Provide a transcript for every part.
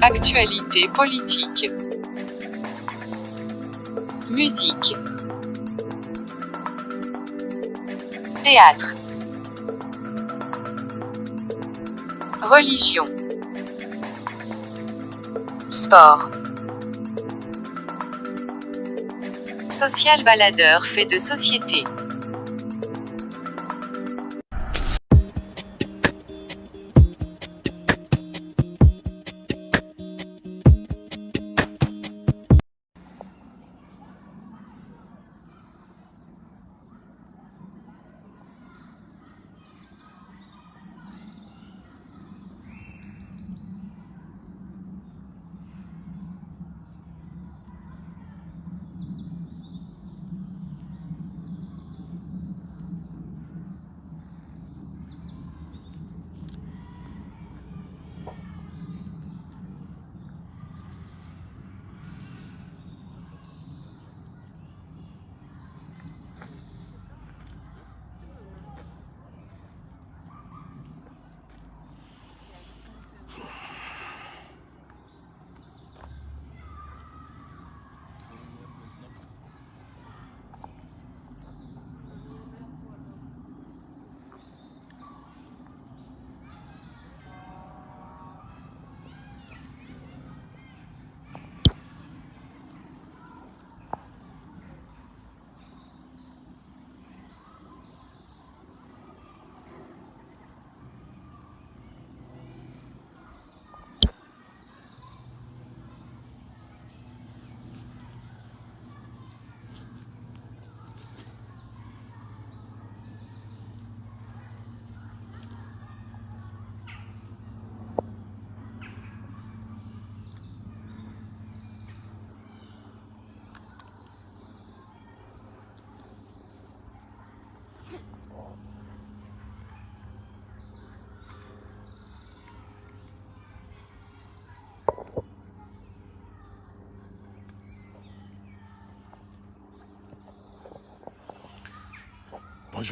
Actualité politique. Musique. Théâtre. Religion. Sport. Social baladeur fait de société.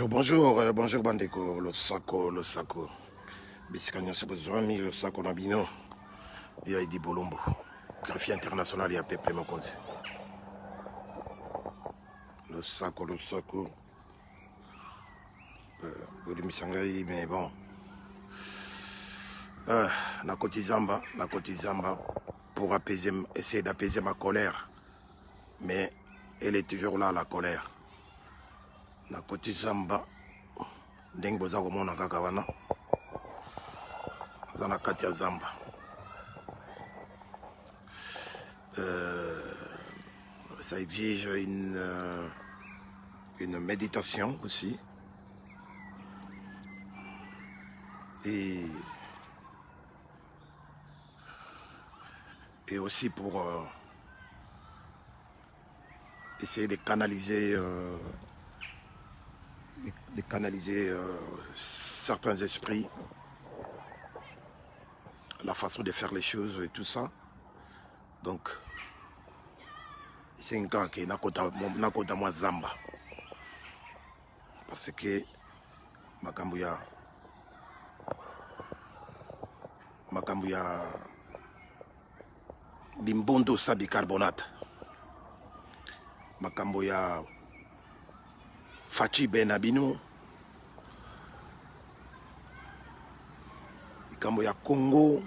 Bonjour Bandeko, le Sako. Biscanio Sebozwami, le Sako Nabino, et Aïdi Bolombo, greffier international et à Pepe Mokonzi. Le Sako, Bodi Misangai, mais bon. Nakoti Zamba, pour essayer d'apaiser ma colère. Mais elle est toujours là, la colère. Nakoti Zamba, Dengboza Romona Kakawana. Zana Katia Zamba. Ça exige une méditation aussi. Et aussi pour essayer de canaliser, certains esprits, la façon de faire les choses et tout ça. Donc, c'est un cas qui nakota moi Zamba. Parce que Makambuya Bimbondo sa bicarbonate. Makambuya Fachi Benabino. Makambuya Congo,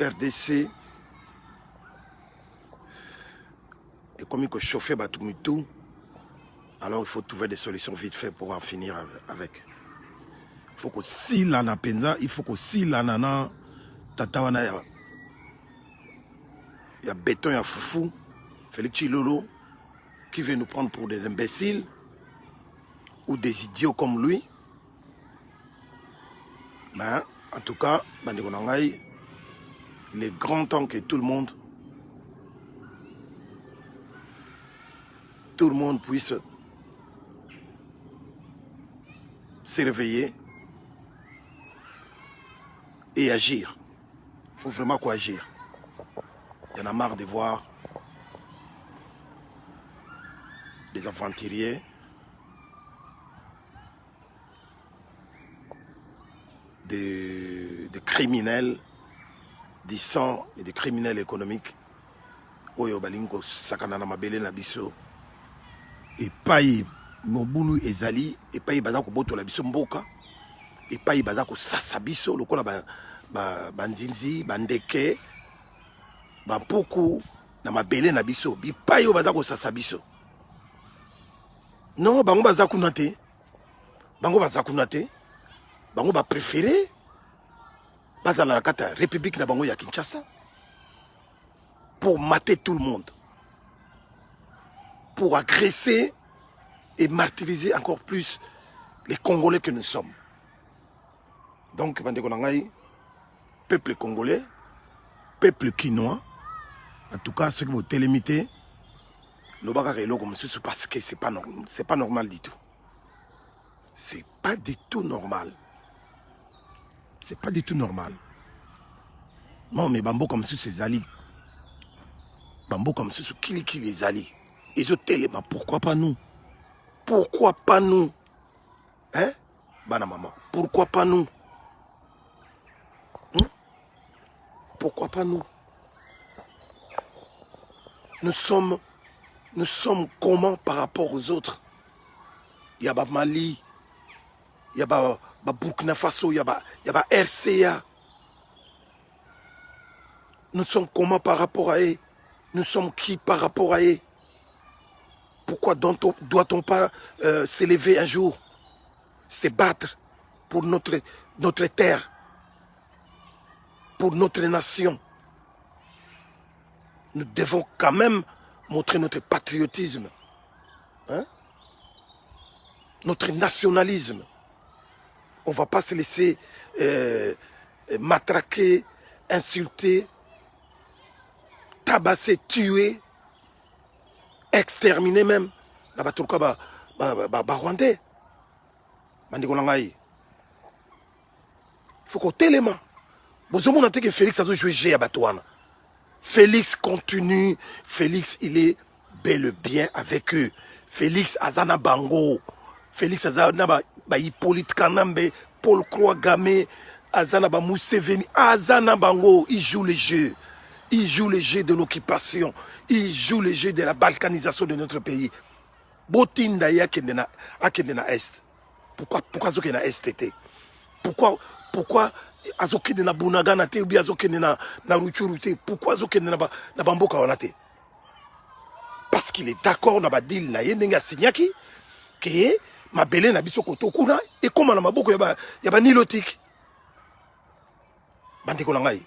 RDC. Et comme il faut chauffer Batumutu, alors il faut trouver des solutions vite fait pour en finir avec. Il faut que si l'ana penza, il faut que si l'anana tatawana y a béton, y a foufou, Félix Chilolo, qui veut nous prendre pour des imbéciles ou des idiots comme lui. Mais en tout cas, il est grand temps que tout le monde puisse se réveiller et agir. Il faut vraiment quoi agir. Il y en a marre de voir des aventuriers, des criminels du sang et des criminels économiques. Oyo balingo sakana na mabele na biso. Et payi mobulu ezali et payi bazako boto la biso mboka. Et payi bazako sasa biso lokola banzinzi bandeke bampuku na mabele na biso. Bi payi bazako sasa biso. Non, bango bazakuna te. Bango bazakuna te. Bango ba préféré bazala na kata république na bango ya Kinshasa pour mater tout le monde, pour agresser et martyriser encore plus les Congolais que nous sommes. Donc, peuple congolais, peuple quinois, en tout cas, ceux qui vont télémiter, le bagage est là comme ça parce que c'est pas normal du tout. C'est pas du tout normal. C'est pas du tout normal. Non, mais Bambo comme ça, c'est Zali. Bambo comme ça, c'est qui les Zali. Et je téléma, pourquoi pas nous? Pourquoi pas nous? Hein? Bana maman, pourquoi pas nous? Hein? Pourquoi pas nous? Nous sommes comment par rapport aux autres? Il y a Mali, il y a Burkina Faso, il y a RCA. Nous sommes comment par rapport à eux? Nous sommes qui par rapport à eux? Pourquoi doit-on pas s'élever un jour, se battre pour notre terre, pour notre nation? Nous devons quand même montrer notre patriotisme, hein? Notre nationalisme. On ne va pas se laisser matraquer, insulter, tabasser, tuer, exterminer même. Rwandais. Il faut qu'on téléma. Vous avez que Félix a joué à Batouana. Félix continue. Félix, il est bel et bien avec eux. Félix Azana Bango. Félix Azana Hippolyte Kanambe, Paul Kouagame, Azana Mousseveni. Azana Bango, il joue les jeux. Il joue les jeux de l'occupation. Il joue les jeux de la balkanisation de notre pays. Botinda ya kendena Est. Pourquoi Zokena Est était? Pourquoi Azokene na Bunagana te ou bien Azokene na Ruchuru te? Pourquoi Azokene na Bamboka wana te? Parce qu'il est d'accord na badil na yendenga signaki que mabele na biso koto kuna et comme na maboko ya ba nilotique. Bandeko na ngai.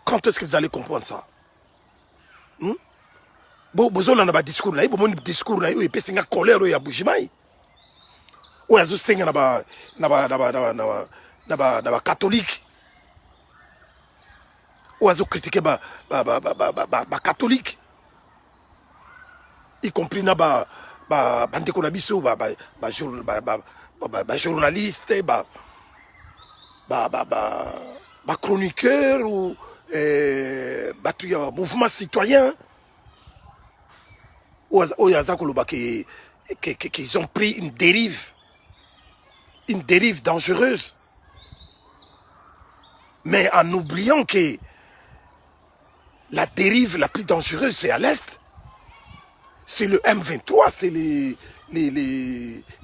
Quand est-ce que vous allez comprendre ça? Bozola na ba discours na bo mon discours na yo et pesinga colère ya Bujimai. Ou azo senga na ba catholique. Ou azo critiquer ba catholique. Y compris na ba bandeko na biso ba journaliste ba chroniqueur ou mouvement citoyen. Qu'ils ont pris une dérive dangereuse, mais en oubliant que la dérive la plus dangereuse c'est à l'est, c'est le M23, c'est les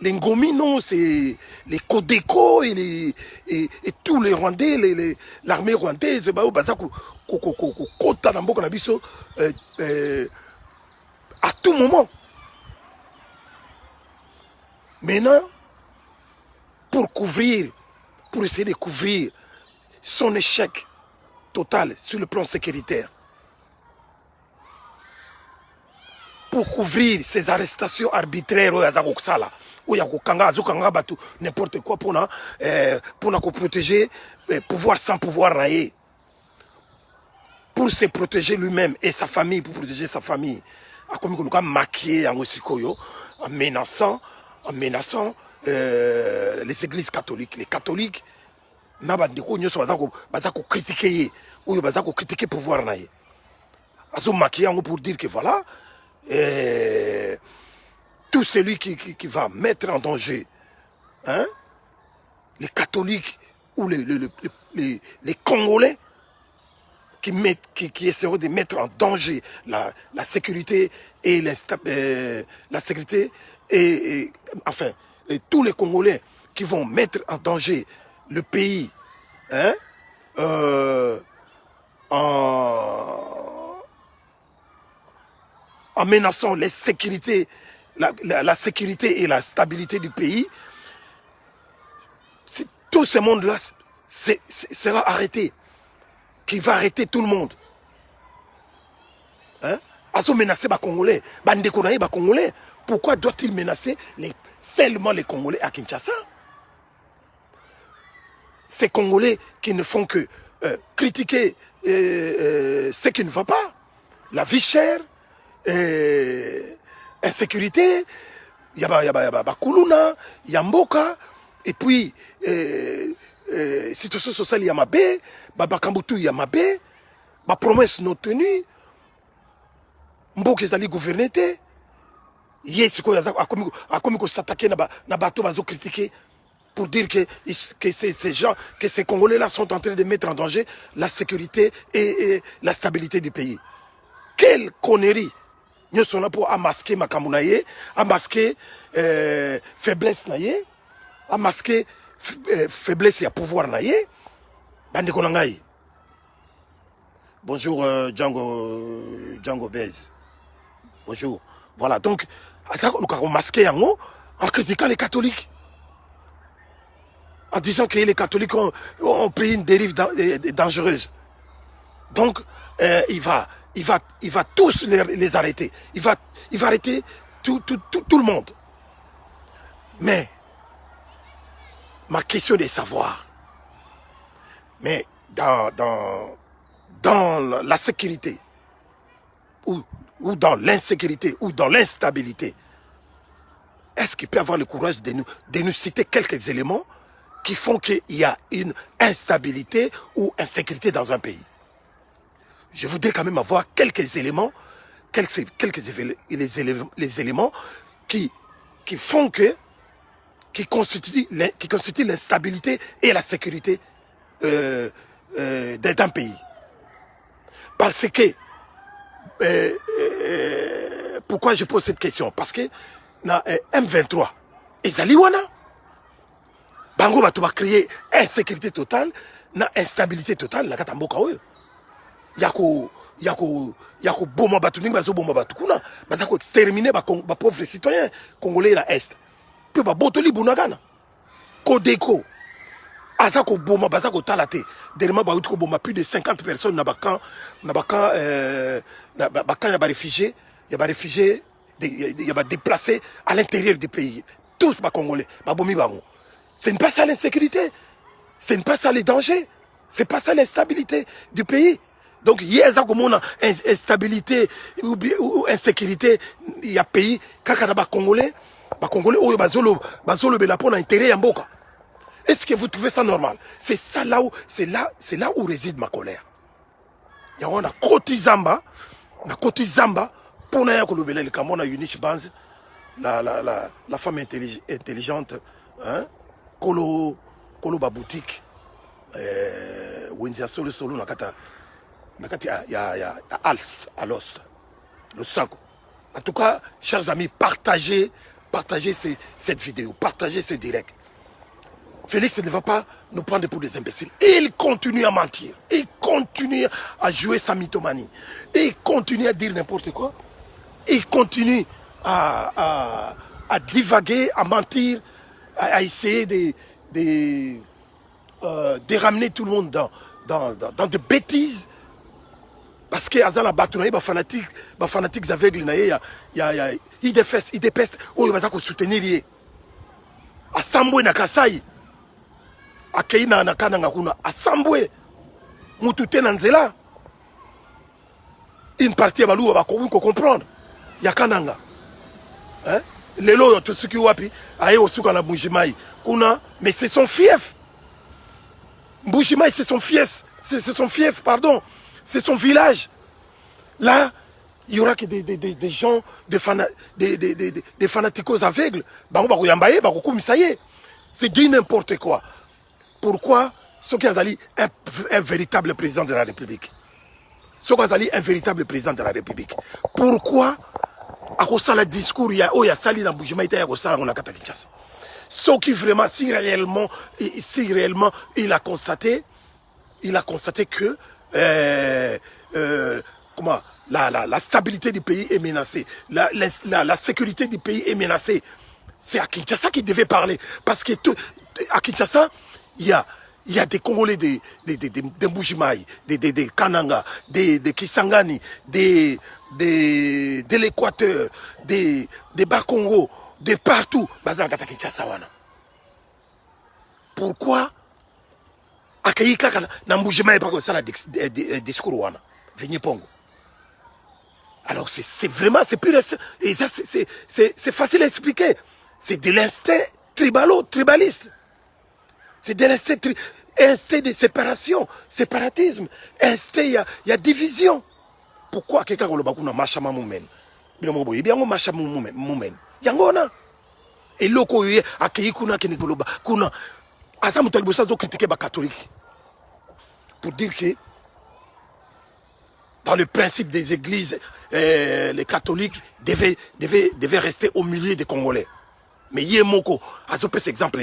Ngomi, non, c'est les Codeco et tous les Rwandais, l'armée rwandaise, à tout moment. Maintenant, pour essayer de couvrir son échec total sur le plan sécuritaire, pour couvrir ces arrestations arbitraires, n'importe quoi pour protéger pouvoir sans pouvoir railler, pour se protéger lui-même et sa famille, pour protéger sa famille, maquillé en menaçant les églises catholiques. Les catholiques, critiquer pouvoir railler. Pour dire que voilà, tout celui qui va mettre en danger, hein, les catholiques ou les Congolais qui essaieront de mettre en danger la sécurité et la sécurité enfin et tous les Congolais qui vont mettre en danger le pays, hein, en menaçant les sécurités, la sécurité et la stabilité du pays, tout ce monde-là sera arrêté, qui va arrêter tout le monde. Hein? Azo menacer les Congolais, les Congolais. Pourquoi doit-il menacer seulement les Congolais à Kinshasa? Ces Congolais qui ne font que critiquer ce qui ne va pas, la vie chère, insécurité, il y a Kuluna, il y a Mboka, et puis situation sociale, il y a Mabé, Bakambutu, il y a Mabé, promesse non tenue, Mboka ezali gouverné te, yes, a comme s'attaquer na bateau bazo critiquer pour dire que ces gens, que ces Congolais-là sont en train de mettre en danger la sécurité et la stabilité du pays. Quelle connerie! Nous sommes là pour masquer Makamounaye, à masquer faiblesse naye, à masquer faiblesse et pouvoir naye. Bande Konangaï. Bonjour Django Bez. Bonjour. Voilà, donc, on masqué en critiquant les catholiques. En disant que les catholiques ont pris une dérive dangereuse. Donc, il va tous les arrêter. Il va arrêter tout le monde. Mais, ma question est de savoir, mais dans la sécurité, ou dans l'insécurité, ou dans l'instabilité, est-ce qu'il peut avoir le courage de nous citer quelques éléments qui font qu'il y a une instabilité ou insécurité dans un pays? Je voudrais quand même avoir quelques éléments, les éléments qui font qui constituent l'instabilité et la sécurité d'un pays. Parce que pourquoi je pose cette question? Parce que na M23 ezaliwana bango bato ba créer insécurité totale na instabilité totale na katamboka oyo yako boma bato ningi bazo boma bato kuna bazako exterminer ba pauvres citoyens congolais na est pe ba botoli bunagana Kodeko azako boma bazako talate dernièrement ba utiko boma plus de 50 personnes na bakan ya ba réfugiés, il y a des réfugiés, il y a des déplacés à l'intérieur du pays. Tous les Congolais. Ce n'est pas ça l'insécurité. Ce n'est pas ça les dangers. Ce n'est pas ça l'instabilité du pays. Donc, il y a une instabilité ou insécurité. Il y a un pays, quand il y a des Congolais, est-ce que vous trouvez ça normal? C'est là où réside ma colère. Il y a un côté Zamba, pour na kolobela le Kamona Yunish Banz, la femme intelligente, hein, Kolo Baboutique, Wenzia Solo nakata ya Als Alos, le sac. En tout cas, chers amis, partagez cette vidéo, partagez ce direct. Félix ne va pas nous prendre pour des imbéciles. Il continue à mentir. Il continue à jouer sa mythomanie. Il continue à dire n'importe quoi. Il continue à divaguer, à mentir, à essayer de ramener tout le monde dans des bêtises. Parce que Azala Batouna, les fanatiques aveugles, ils dépestent, ils vont soutenir. À Samboué Nakasai. A Keina Nakananga kuna a Sambwe Mutute Nanzela. Une partie balou va comprendre. Yakananga. Hein? Les lots tout ce qui wapi aye osuka na Mbujimai kuna mais c'est son fief. Mbujimai c'est son fief, pardon. C'est son village. Là, il y aura que des gens des fanaticos aveugles. Bango bako yambaye bako kumisaye. C'est dit n'importe quoi. Pourquoi Soki Azali, un véritable président de la République. Soki Azali, un véritable président de la République. Pourquoi akosala discours ya oya sali na Bujumaï ya kosala ngona kata Kinshasa. Soki vraiment, si réellement il a constaté que comment la stabilité du pays est menacée, la sécurité du pays est menacée. C'est à Kinshasa qu'il devait parler. Parce que à Kinshasa, il y a des Congolais, des Mbujimaï, des Kananga, des Kisangani, de l'Équateur, des Bas-Congo, de partout. Pourquoi Akaïka na Mbujimaï pas comme ça la discours wana Vigné Pongo. Alors c'est vraiment, c'est plus et ça c'est facile à expliquer. C'est de l'instinct tribaliste. C'est de l'instinct de séparation, séparatisme, instinct, il y a division. Pourquoi quelqu'un qui a machama moumen? Bien ngo machama moumen. Yangona. Et loko yé akei kuna kenikoloba kuna asa mutalbosa zo critiquer ba catholique. Pour dire que dans le principe des églises, les catholiques devaient rester au milieu des Congolais. Mais Yemoko, Azopé cet exemple,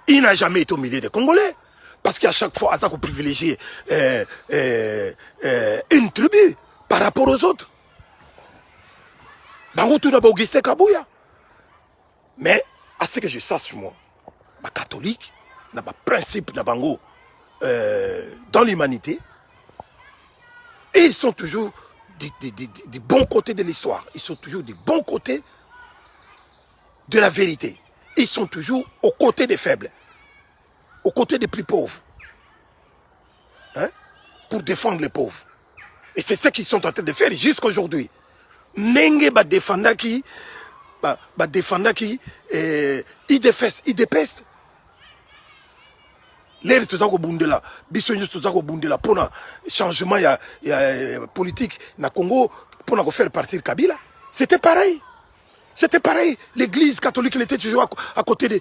il n'a jamais été au milieu des Congolais. Parce qu'à chaque fois, Azako privilégié une tribu par rapport aux autres. Bango tout d'abord Augustin Kabouya. Mais, à ce que je sache, moi, les catholiques, n'a pas principe na bango dans l'humanité. Et ils sont toujours du bon côté de l'histoire. Ils sont toujours du bon côté de la vérité. Ils sont toujours aux côtés des faibles, aux côtés des plus pauvres, hein, pour défendre les pauvres. Et c'est ce qu'ils sont en train de faire jusqu'à aujourd'hui. Nenge ba défenda qui, il dépeste. L'air tout ça au bundela, bisogno tout ça au bundela pour un changement politique na Congo pour faire partir Kabila. C'était pareil. C'était pareil. L'église catholique, elle était toujours à côté des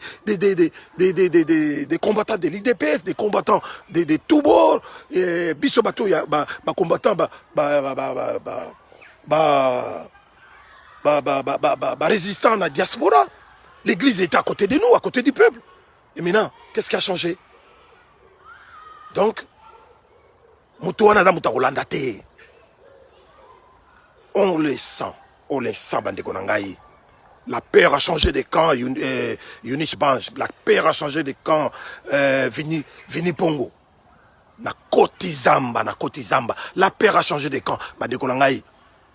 combattants de l'IDPS, des combattants de tout bord. Bissobato, il y a des combattants, résistants à la diaspora. L'église était à côté de nous, à côté du peuple. Et maintenant, qu'est-ce qui a changé? Donc, on les sent, Bandekonangaï. La peur a changé de camp, Yunich Banj. La peur a changé de camp, Vini Pongo. Na Kotizamba. La peur a changé de camp, Bandekonangaï.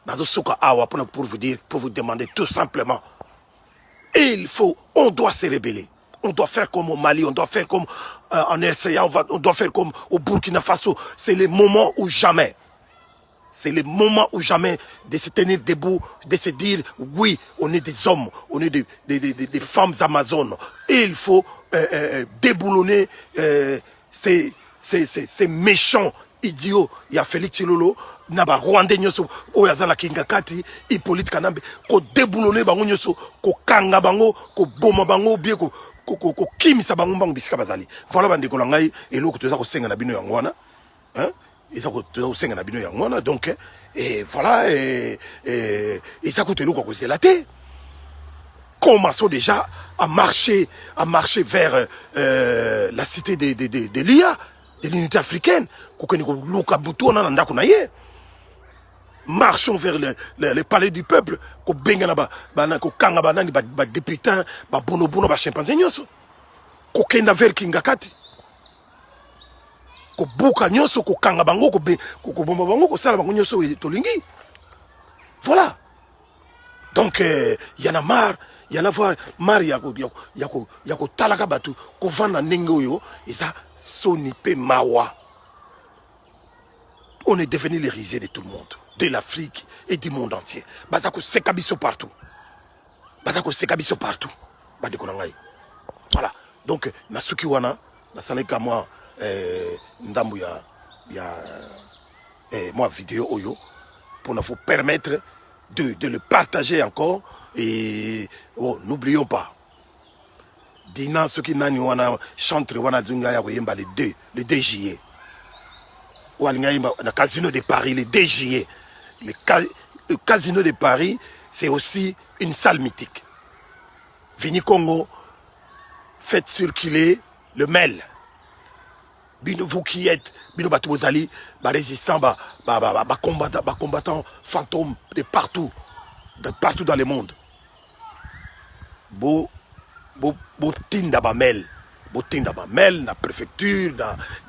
Dans Souka Awa, pour vous demander tout simplement. Et on doit se rébeller. On doit faire comme au Mali, on doit faire comme en RCA, on doit faire comme au Burkina Faso. C'est le moment ou jamais. C'est le moment ou jamais de se tenir debout, de se dire oui, on est des hommes, on est des femmes amazones. Et il faut déboulonner ces méchants idiots. Il y a Félix Chilolo, Naba Rwandais nyoso, Oyazana Kingakati, Hippolyte Kanambe, ko déboulonner bango nyoso, ko kanga bango, ko boma bango, bien ko kimisa bango bango bisika bazali. Voilà bande kolangai et l'autre tout ça ko senga na bino yangwana, hein? Donc, et voilà, et ça coûte l'eau c'est la terre. Commençons déjà à marcher vers la cité de l'IA, de l'unité africaine. Marchons vers le palais du peuple. Députés, bonobono, chimpanzé, kokenda vers Kingakati. Ko buka nyoso ko kanga bango ko bomba bango ko sala bango nyoso tolingi. Voilà. Donc y en a marre yako talaka batu ko vanda ndenge yo et ça sonipe mawa. On est devenu les risées de tout le monde, de l'Afrique et du monde entier. Bazako sekabiso partout. Voilà. Donc nasuki wana nasaleka moi ndambu moi vidéo oyo pour vous permettre de le partager encore et n'oublions pas Dina ceux qui nani wana chantre wana zunga ya koyemba le 2 juillet. Ou alinga na Casino de Paris le 2 juillet. Le Casino de Paris, c'est aussi une salle mythique. Vini Congo, faites circuler le mail. Bino, vous qui êtes, Bino Batouazali, résistants, combattants fantômes de partout dans le monde. Bo tinda ba mail, na préfecture,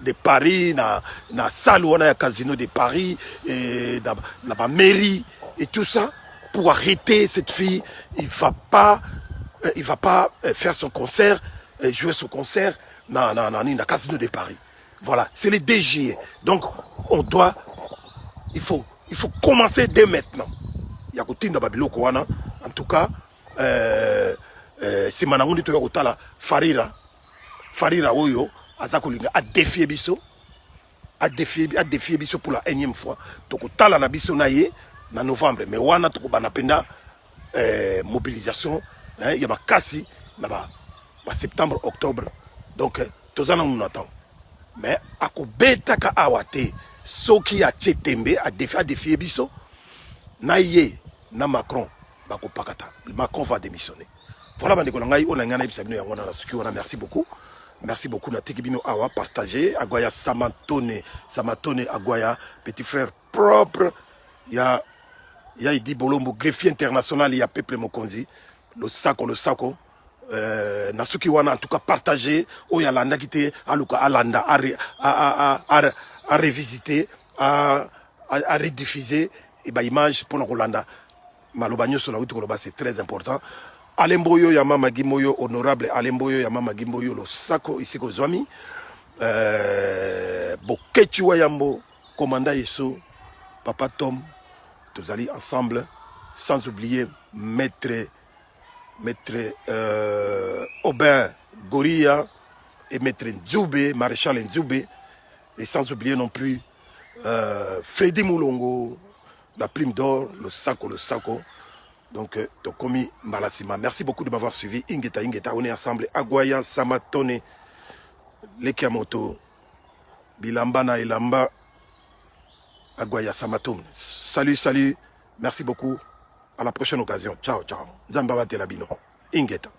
de Paris, na salle où on a un Casino de Paris, et na ba mairie et tout ça pour arrêter cette fille. Il va pas faire son concert, jouer son concert na Casino de Paris. Voilà, c'est les DG. Donc, il faut commencer dès maintenant. Il y a Koutinda Babilo Kouana. En tout cas, c'est Manangouni Toya Otala, Farira Oyo, Azakolinga, a défié Bisso. A défié Bisso pour la énième fois. Donc, Otala na Bisso naye, na novembre. Mais Wana Toko Banapenda, mobilisation, il y a ma Kassi, septembre, octobre. Donc, tous en nous attend. Mais à beta ka awate soki a tchetembe a défier biso na ye na Macron bako pakata. Macron va démissionner. Voilà bande kolanga on ngana bisabino yango na suki wana. Merci beaucoup na tekibino awa partager Agoya Samatone Agoya petit frère propre. Il y a Idi Bolombo greffier international, il y a Peuple Mokonzi le sako Nasuki wana en tout cas partagé oyalanda kite aluka alanda à revisiter à rediffuser et ba image pour Rolanda malobanyo sur la route koloba, c'est très important. Alemboyo ya mama Gimoyo, honorable Alemboyo ya mama Gimoyo lo sako ici ko zwami Bokechiwa Yambo commandant Yeso Papa Tom tous allés ensemble, sans oublier maître Aubin Goria et maître Nzoube, maréchal Nzoube, et sans oublier non plus Freddy Moulongo, la prime d'or, le sako. Donc, Tokomi Malasima. Merci beaucoup de m'avoir suivi. Ingeta, on est ensemble. Agoya, Samatone, Lekiamoto, Bilamba, Ilamba, Agoya, Samatone. Salut. Merci beaucoup. À la prochaine occasion. Ciao. Zambaba Telabino. Ingeta.